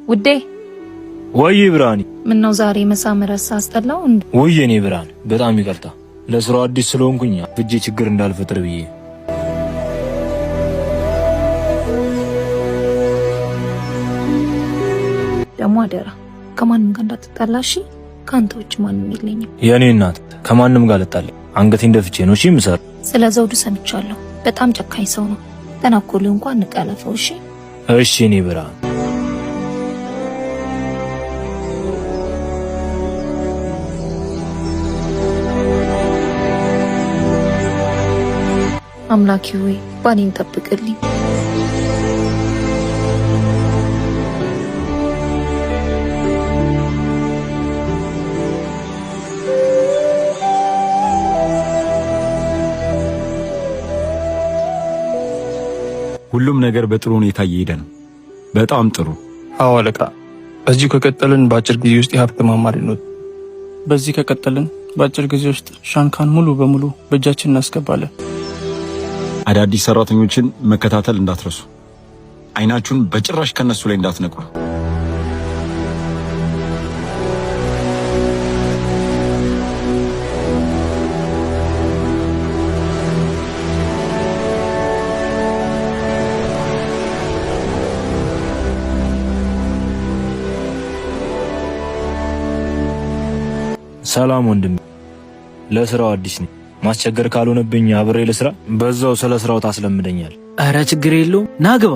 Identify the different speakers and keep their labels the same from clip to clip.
Speaker 1: ውዴ
Speaker 2: ወይ ብራኒ
Speaker 1: ምን ነው ዛሬ መሳመረስ አስጠላው እንዴ?
Speaker 2: ወይ የኔ ብራን በጣም ይቅርታ ለስራው አዲስ ስለሆንኩኝ ፍጄ ችግር እንዳልፈጥር ብዬ።
Speaker 1: ደሞ አደራ ከማንም ጋር እንዳትጣላሽ። ካንተ ውጭ ማንም የለኝም።
Speaker 2: የኔ እናት ከማንም ጋር ልጣላ አንገቴን ደፍቼ ነው እሺ ምሰር።
Speaker 1: ስለ ዘውዱ ሰምቻለሁ። በጣም ጨካኝ ሰው ነው። ተናኮሉ እንኳን ንቀለፈው እሺ።
Speaker 2: እሺ የኔ ብራን
Speaker 1: አምላኬ ሆይ ባኔን ጠብቅልኝ።
Speaker 3: ሁሉም ነገር በጥሩ ሁኔታ እየሄደ ነው። በጣም ጥሩ።
Speaker 4: አዎ አለቃ፣ በዚህ ከቀጠልን በአጭር ጊዜ ውስጥ የሀብት ማማ ልንወጣ። በዚህ ከቀጠልን በአጭር ጊዜ ውስጥ ሻንካን ሙሉ በሙሉ በእጃችን እናስገባለን።
Speaker 3: አዳዲስ ሰራተኞችን መከታተል እንዳትረሱ። አይናችሁን በጭራሽ ከነሱ ላይ እንዳትነቅሉ።
Speaker 2: ሰላም ወንድም፣ ለስራው አዲስ ነኝ። ማስቸገር ካልሆነብኝ አብሬ ለስራ በዛው ስለ ስራው ታስለምደኛል።
Speaker 5: አረ ችግር የለውም ናግባ።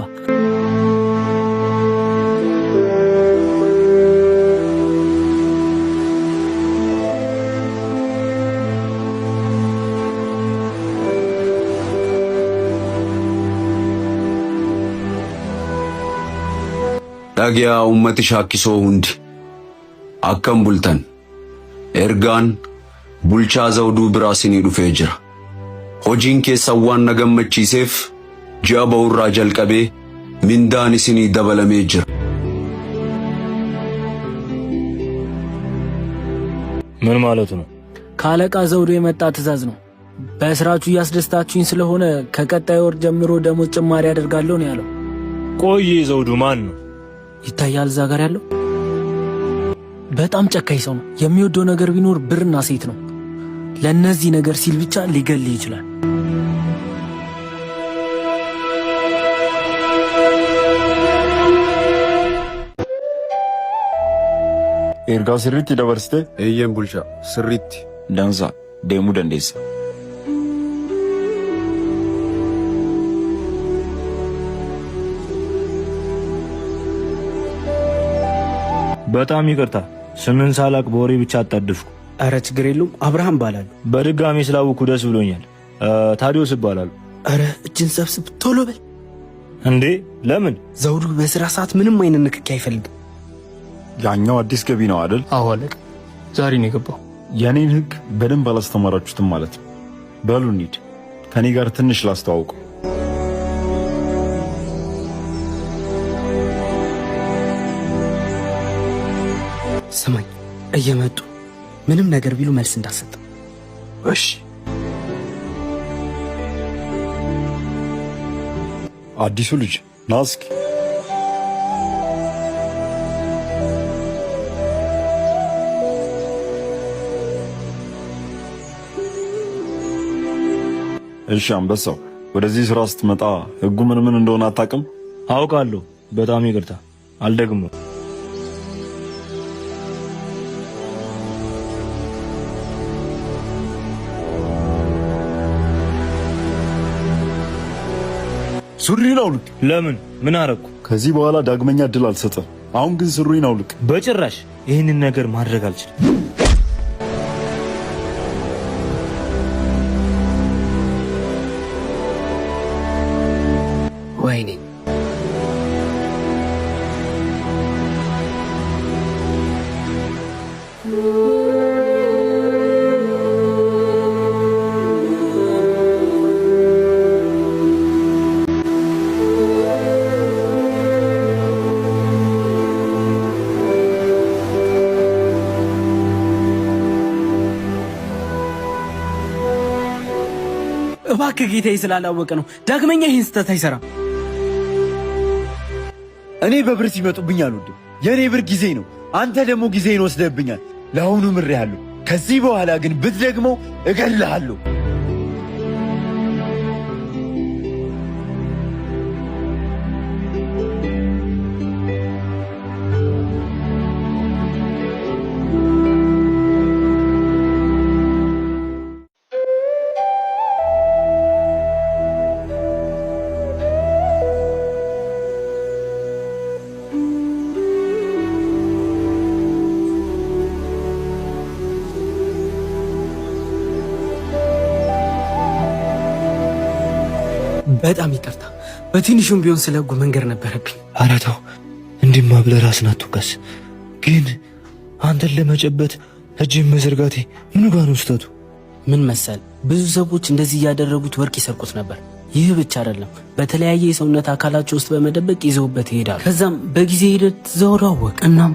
Speaker 6: ዳጊያ ኡመት ሻኪሶ ሁንዲ አከም ቡልተን ኤርጋን ቡልቻ ዘውዱ ብራሲኒ ዱፌ ጅራ ሆጂን ኬሰዋን ነገመቺሴፍ ጂአ በውራ ጀልቀቤ ሚንዳን ሲኒ ደበለሜ ጅራ።
Speaker 2: ምን ማለት ነው?
Speaker 5: ካለቃ ዘውዱ የመጣ ትዕዛዝ ነው። በስራችሁ እያስደስታችሁኝ ስለሆነ ከቀጣይ ወር ጀምሮ ደሞዝ ጭማሪ አደርጋለሁ ነው ያለው።
Speaker 2: ቆይ ዘውዱ ማን ነው?
Speaker 5: ይታያል እዛ ጋር ያለው በጣም ጨካኝ ሰው ነው። የሚወደው ነገር ቢኖር ብርና ሴት ነው። ለነዚህ ነገር ሲል ብቻ ሊገል ይችላል።
Speaker 3: ኤርጋ ስሪት ደበርስቴ
Speaker 6: ኤየን ቡልቻ ስሪት
Speaker 3: ዳንሳ ደሙ ደንዴስ
Speaker 2: በጣም ይቅርታ ስምን ሳላቅ በወሬ ብቻ አጣደፍኩ።
Speaker 7: አረ ችግር የለውም አብርሃም ባላሉ።
Speaker 2: በድጋሚ ስላወኩ ደስ ብሎኛል። ታዲዮስ ይባላል።
Speaker 7: አረ እጅን ሰብስብ ቶሎ በል።
Speaker 2: እንዴ ለምን?
Speaker 7: ዘውዱ በስራ ሰዓት ምንም አይነት ንክኪ አይፈልግም።
Speaker 3: ያኛው አዲስ ገቢ ነው አይደል?
Speaker 4: አዎ አለቃ፣ ዛሬ ነው የገባው።
Speaker 3: የኔን ህግ በደንብ አላስተማራችሁትም ማለት ነው። በሉ እንሂድ፣ ከኔ ጋር ትንሽ ላስተዋውቁ።
Speaker 7: ስማኝ፣ እየመጡ ምንም ነገር ቢሉ መልስ እንዳሰጥ።
Speaker 3: እሺ። አዲሱ ልጅ ናስኪ። እሺ አንበሳው፣ ወደዚህ ስራ ስትመጣ ህጉ ምን እንደሆነ አታውቅም?
Speaker 2: አውቃለሁ። በጣም ይቅርታ፣ አልደግሞም።
Speaker 3: ሱሪን አውልቅ።
Speaker 2: ለምን? ምን አረኩ?
Speaker 3: ከዚህ በኋላ ዳግመኛ እድል አልሰጥም። አሁን ግን ሱሪን አውልቅ።
Speaker 2: በጭራሽ ይህንን ነገር ማድረግ አልችልም።
Speaker 7: ወይኔ
Speaker 5: እባክህ ጌታዬ ስላላወቀ ነው። ዳግመኛ ይህን ስህተት አይሰራም።
Speaker 8: እኔ በብር ሲመጡብኝ አልወድም።
Speaker 3: የኔ ብር ጊዜ ነው። አንተ ደግሞ ጊዜን ወስደብኛል። ለአሁኑ ምሬሃለሁ። ከዚህ በኋላ ግን ብትደግመው እገልሃለሁ።
Speaker 7: በጣም ይቅርታ። በትንሹም ቢሆን ስለ ሕጉ መንገር ነበረብኝ።
Speaker 2: ኧረ ተው እንዲህማ ብለህ ራስን አትውቀስ። ግን አንተን ለመጨበት እጅን መዘርጋቴ ምን ጋር ነው ስህተቱ?
Speaker 7: ምን መሰል፣ ብዙ ሰዎች እንደዚህ እያደረጉት ወርቅ ይሰርቁት ነበር። ይህ ብቻ አይደለም፣ በተለያየ የሰውነት አካላቸው ውስጥ በመደበቅ ይዘውበት ይሄዳሉ። ከዛም በጊዜ ሂደት ዘውዶ አወቅ። እናም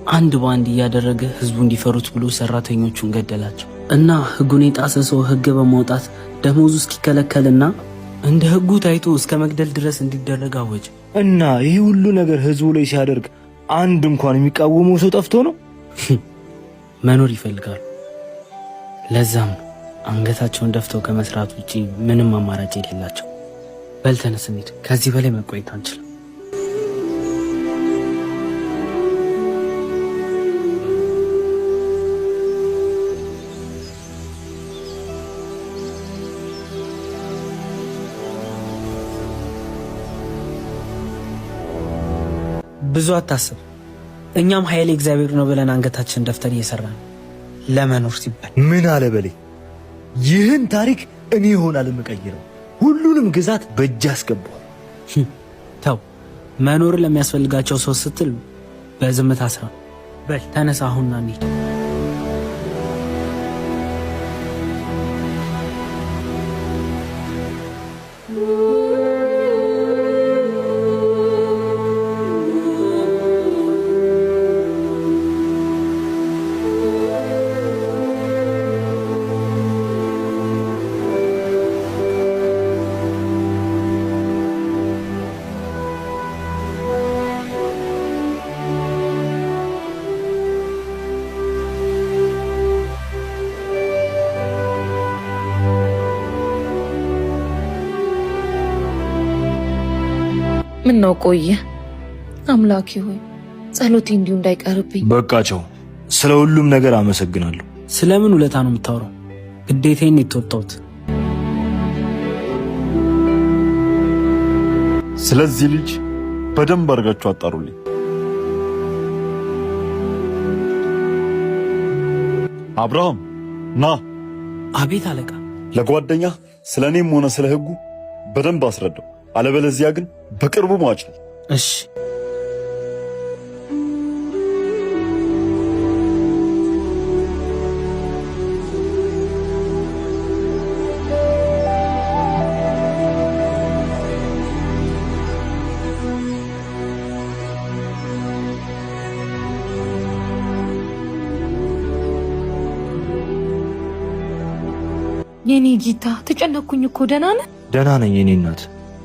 Speaker 7: አንድ በአንድ እያደረገ ህዝቡ እንዲፈሩት ብሎ ሰራተኞቹን ገደላቸው እና ሕጉን የጣሰ ሰው ሕግ በማውጣት ደሞዙ እስኪከለከልና እንደ ሕጉ ታይቶ እስከ መግደል ድረስ እንዲደረግ አወጀ።
Speaker 2: እና ይህ ሁሉ ነገር ህዝቡ ላይ ሲያደርግ አንድ እንኳን የሚቃወመው ሰው ጠፍቶ ነው?
Speaker 7: መኖር ይፈልጋሉ። ለዛም ነው አንገታቸውን ደፍተው ከመስራት ውጪ ምንም አማራጭ የሌላቸው። በል ተነስ እንሂድ። ከዚህ በላይ መቆየት አንችልም። ብዙ አታስብ። እኛም ኃይል እግዚአብሔር ነው ብለን አንገታችን ደፍተን እየሰራን ለመኖር ሲባል
Speaker 2: ምን አለ በሌ፣ ይህን ታሪክ እኔ ይሆናል የምቀይረው። ሁሉንም ግዛት በእጅ አስገባዋል።
Speaker 7: ተው፣ መኖር ለሚያስፈልጋቸው ሰው ስትል በዝምታ ስራ። በል ተነሳ፣ አሁንና እንሂድ።
Speaker 1: ምን ነው ቆየ? አምላኬ ሆይ ጸሎቴ እንዲሁ እንዳይቀርብኝ።
Speaker 2: በቃቸው። ስለ ሁሉም ነገር አመሰግናለሁ።
Speaker 7: ስለምን ውለታ ነው የምታወራው? ግዴታዬን የተወጣሁት።
Speaker 3: ስለዚህ ልጅ በደንብ አድርጋችሁ አጣሩልኝ። አብርሃም ና።
Speaker 7: አቤት አለቃ።
Speaker 3: ለጓደኛ ስለ እኔም ሆነ ስለ ሕጉ በደንብ አስረዳው። አለበለዚያ ግን በቅርቡ ሟች ነው።
Speaker 7: እሺ።
Speaker 1: የኔ ጌታ ተጨነኩኝ እኮ። ደህና ነህ?
Speaker 2: ደህና ነኝ የኔ እናት።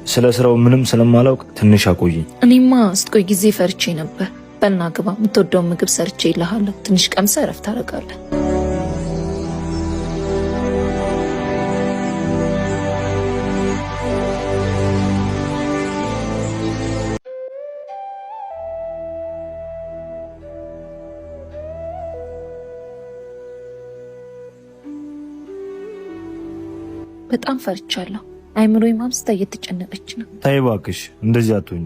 Speaker 2: ስለ ስራው ምንም ስለማላውቅ ትንሽ አቆየኝ።
Speaker 1: እኔማ ስትቆይ ጊዜ ፈርቼ ነበር። በልና ግባ፣ የምትወደውን ምግብ ሰርቼ ይልሃለሁ። ትንሽ ቀምሰህ እረፍት ታደርጋለህ። በጣም ፈርቻለሁ። አይምሮዬ ማምስታ እየተጨነቀች ነው።
Speaker 2: ተይ እባክሽ እንደዚህ አትሁኝ።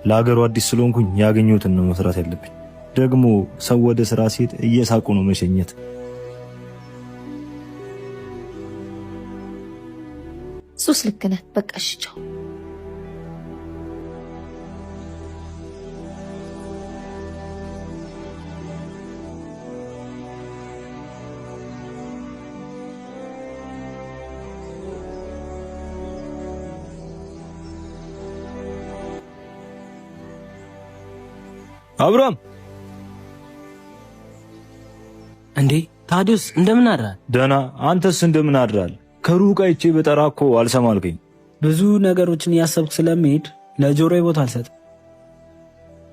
Speaker 2: ለሀገሩ አዲስ ስለሆንኩኝ ያገኘሁትን ነው መስራት ያለብኝ። ደግሞ ሰው ወደ ስራ ሲሄድ እየሳቁ ነው መሸኘት።
Speaker 1: ሱስ ልክ ነህ። በቃ እሺ ቻው።
Speaker 2: አብርሃም
Speaker 7: እንዴ ታዲዮስ እንደምን አድራል?
Speaker 2: ደህና። አንተስ እንደምን አድራል? ከሩቅ አይቼ በጠራ እኮ አልሰማልከኝ።
Speaker 7: ብዙ ነገሮችን እያሰብኩ ስለሚሄድ ለጆሮዬ ቦታ አልሰጥም።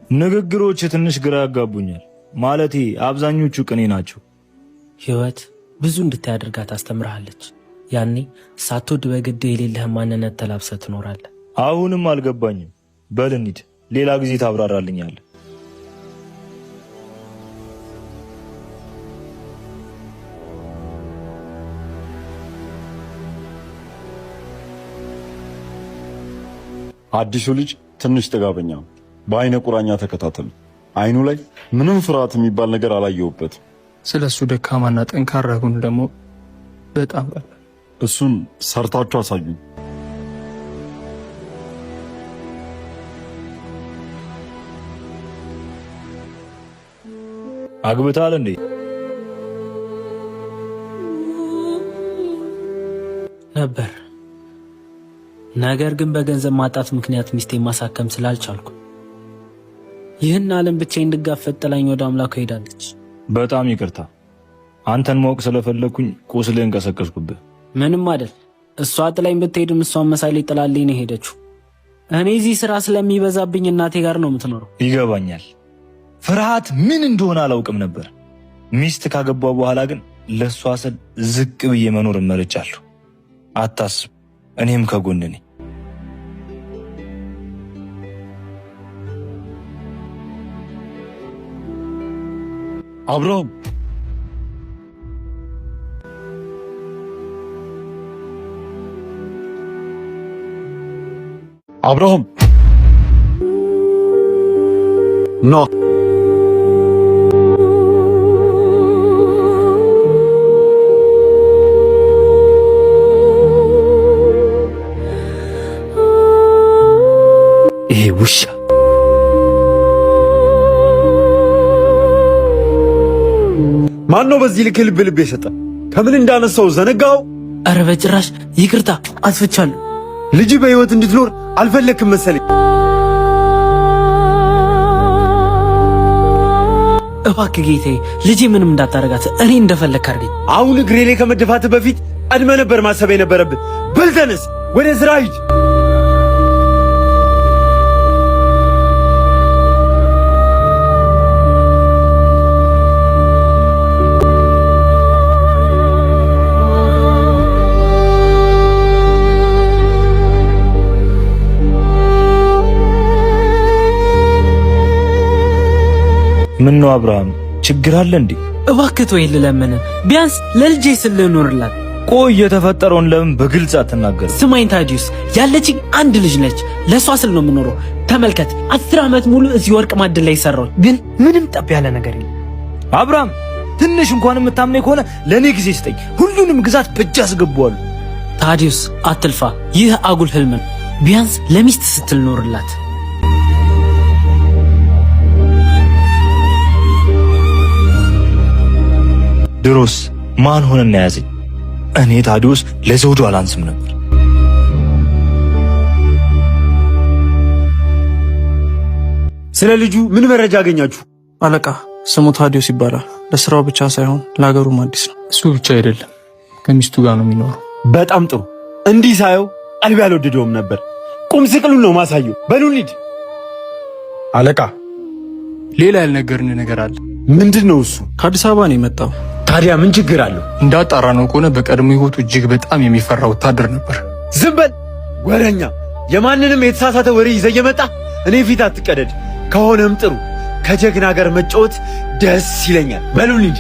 Speaker 2: ንግግሮች ትንሽ ግራ ያጋቡኛል። ማለቴ አብዛኞቹ ቅኔ ናቸው።
Speaker 5: ህይወት ብዙ እንድታይ አድርጋ ታስተምርሃለች። ያኔ ሳትወድ በግድ የሌለህን ማንነት ተላብሰህ ትኖራለህ።
Speaker 2: አሁንም አልገባኝም። በል እንሂድ፣ ሌላ ጊዜ ታብራራልኛለህ።
Speaker 8: አዲሱ ልጅ ትንሽ ጥጋበኛ ነው። በአይነ ቁራኛ ተከታተሉ። አይኑ ላይ ምንም ፍርሃት የሚባል ነገር አላየሁበትም።
Speaker 4: ስለሱ ደካማና ጠንካራ ጎን ደግሞ በጣም
Speaker 8: እሱን ሰርታችሁ አሳዩኝ።
Speaker 2: አግብታል እንዴ?
Speaker 5: ነበር። ነገር ግን በገንዘብ ማጣት ምክንያት ሚስቴን ማሳከም ስላልቻልኩ ይህን ዓለም ብቻዬን እንድጋፈጥ ጥላኝ ወደ አምላኩ ሄዳለች።
Speaker 2: በጣም ይቅርታ፣ አንተን ማወቅ ስለፈለኩኝ ቁስልህን ቀሰቀስኩብህ።
Speaker 5: ምንም አይደል። እሷ ጥላኝ ብትሄድም እሷን መሳሌ ጥላልኝ ነው ሄደችው። እኔ እዚህ ስራ ስለሚበዛብኝ እናቴ ጋር ነው የምትኖረው።
Speaker 2: ይገባኛል። ፍርሃት ምን እንደሆነ አላውቅም ነበር። ሚስት ካገባው በኋላ ግን ለእሷ ስል ዝቅ ብዬ መኖር እመርጫለሁ። አታስብ፣ እኔም ከጎን ነኝ።
Speaker 8: አብርሃም አብርሃም ና
Speaker 3: ይሄ ውሻ ማን ነው በዚህ ልክ ልብ ልብ የሰጠ? ከምን እንዳነሳው ዘነጋው?
Speaker 5: አረ በጭራሽ ይቅርታ፣ አጥፍቻለሁ።
Speaker 3: ልጅ በህይወት እንድትኖር አልፈለክም መሰለኝ።
Speaker 5: እባክህ ጌታዬ፣ ልጄ ምንም እንዳታረጋት፣ እኔ እንደፈለክ አድርገኝ።
Speaker 3: አሁን እግሬ ላይ ከመደፋት በፊት ቀድመ ነበር ማሰብ የነበረብን። በል ተነስ፣ ወደ ስራ ሂድ።
Speaker 2: ምን ነው አብርሃም፣ ችግር አለ እንዴ?
Speaker 5: እባክህ ተወኝ ልለምን፣ ቢያንስ ለልጄ ስል ልኖርላት።
Speaker 2: ቆይ የተፈጠረውን ለምን በግልጽ አትናገርም?
Speaker 5: ስማኝ ታዲዩስ፣ ያለችኝ አንድ ልጅ ነች። ለሷ ስል ነው የምኖረው። ተመልከት፣ 10 ዓመት ሙሉ እዚህ ወርቅ ማዕድን ላይ ሰራው፣ ግን ምንም ጠብ ያለ ነገር የለም።
Speaker 2: አብርሃም፣ ትንሽ እንኳን የምታምነኝ ከሆነ ለኔ ጊዜ ስጠኝ። ሁሉንም ግዛት በእጅ አስገባዋለሁ።
Speaker 5: ታዲዩስ አትልፋ፣ ይህ አጉል ህልም ነው። ቢያንስ ለሚስት ስትል ኖርላት።
Speaker 2: ድሮስ ማን ሆነና ያዘኝ? እኔ ታዲዮስ ለዘውዱ አላንስም ነበር።
Speaker 3: ስለ ልጁ ምን መረጃ አገኛችሁ?
Speaker 4: አለቃ፣ ስሙ ታዲዮስ ይባላል። ለስራው ብቻ ሳይሆን ለሀገሩም አዲስ ነው። እሱ ብቻ አይደለም፣ ከሚስቱ ጋር ነው የሚኖረው።
Speaker 3: በጣም ጥሩ። እንዲህ ሳየው ቀልቤ አልወደደውም ነበር። ቁም ስቅሉን ነው ማሳየው። በሉ እንሂድ።
Speaker 4: አለቃ፣ ሌላ ያልነገርን ነገር አለ።
Speaker 3: ምንድን ነው እሱ?
Speaker 4: ከአዲስ አበባ ነው የመጣው።
Speaker 3: ታዲያ ምን ችግር አለው?
Speaker 4: እንዳጣራ ነው ከሆነ በቀድሞ ህይወቱ እጅግ በጣም የሚፈራ ወታደር ነበር።
Speaker 3: ዝም በል ወረኛ! የማንንም የተሳሳተ ወሬ ይዘህ እየመጣ እኔ ፊት አትቀደድ። ከሆነም ጥሩ፣ ከጀግና ጋር መጫወት ደስ ይለኛል። በሉ እንሂድ።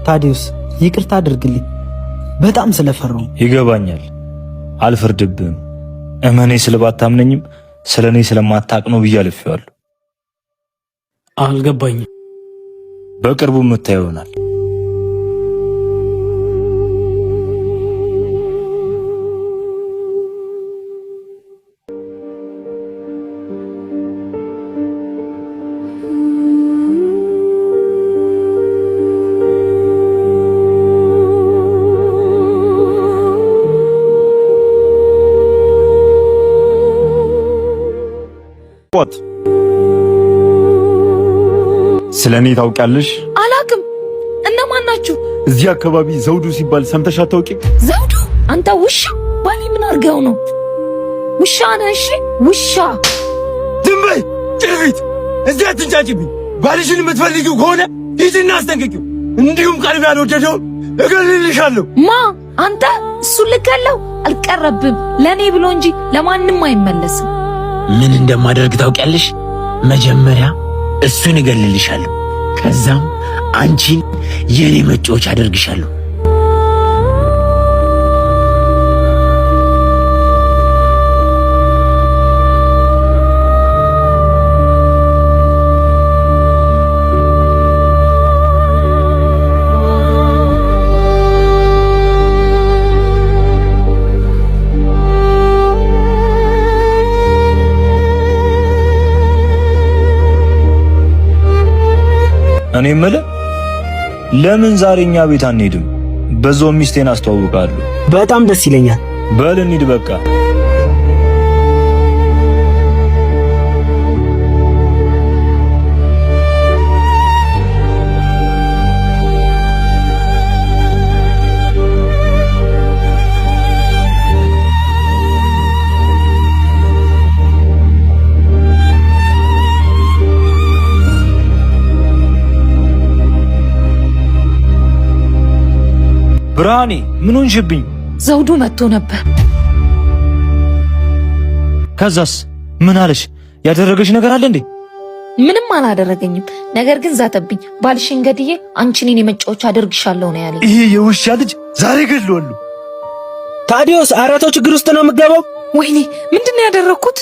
Speaker 5: ታዲዩስ ይቅርታ አድርግልኝ፣ በጣም ስለፈራው።
Speaker 2: ይገባኛል፣ አልፈርድብህም። እመኔ ስለባታምነኝም ስለኔ ስለማታቅ ነው ብዬ አልፌዋለሁ።
Speaker 5: አልገባኝም።
Speaker 2: በቅርቡ የምታየው ይሆናል።
Speaker 8: ስለኔ ታውቂያለሽ?
Speaker 1: አላቅም። ናችሁ?
Speaker 3: እዚህ አካባቢ ዘውዱ ሲባል ሰምተሽ አታውቂም?
Speaker 1: ዘውዱ? አንተ ውሻ! ባሌ ምን አድርገው ነው? ውሻ ነህ? እሺ ውሻ።
Speaker 3: ዝም በይ ጭልፊት! እዚህ አትንጫጭብኝ። ባልሽን የምትፈልጊው ከሆነ ሂጂና አስጠንቅቂው። እንዲሁም ቀልብ ያልወደደው እገልልሻለሁ።
Speaker 1: ማ አንተ? እሱን ልገለው አልቀረብም። ለእኔ ብሎ እንጂ ለማንም አይመለስም።
Speaker 7: ምን እንደማደርግ ታውቂያለሽ? መጀመሪያ እሱን እገልልሻለሁ፣ ከዛም አንቺን የኔ መጫወቻ አደርግሻለሁ።
Speaker 2: እኔ የምልህ ለምን ዛሬ እኛ ቤት አንሄድም? በዛው ሚስቴን አስተዋውቃለሁ።
Speaker 7: በጣም ደስ ይለኛል።
Speaker 2: በል እንሂድ በቃ። ብርሃኔ ምን ሆንሽብኝ?
Speaker 1: ዘውዱ መጥቶ ነበር።
Speaker 2: ከዛስ ምን አለሽ? ያደረገሽ ነገር አለ እንዴ?
Speaker 1: ምንም አላደረገኝም። ነገር ግን ዛተብኝ። ባልሽን ገድዬ አንቺን የኔ መጫወቻ አደርግሻለሁ ነው ያለኝ።
Speaker 2: ይሄ የውሻ ልጅ ዛሬ ገድሏል።
Speaker 7: ታዲዮስ አራተው ችግር ውስጥ ነው የምትገባው።
Speaker 1: ወይኔ ምንድነው ያደረኩት?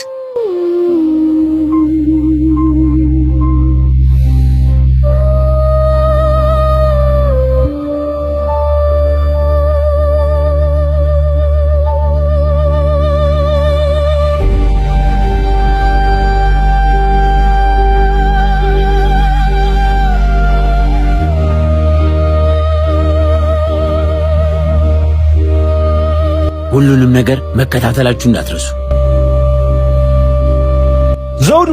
Speaker 7: ሁሉንም ነገር መከታተላችሁ እንዳትረሱ።
Speaker 2: ዘውዱ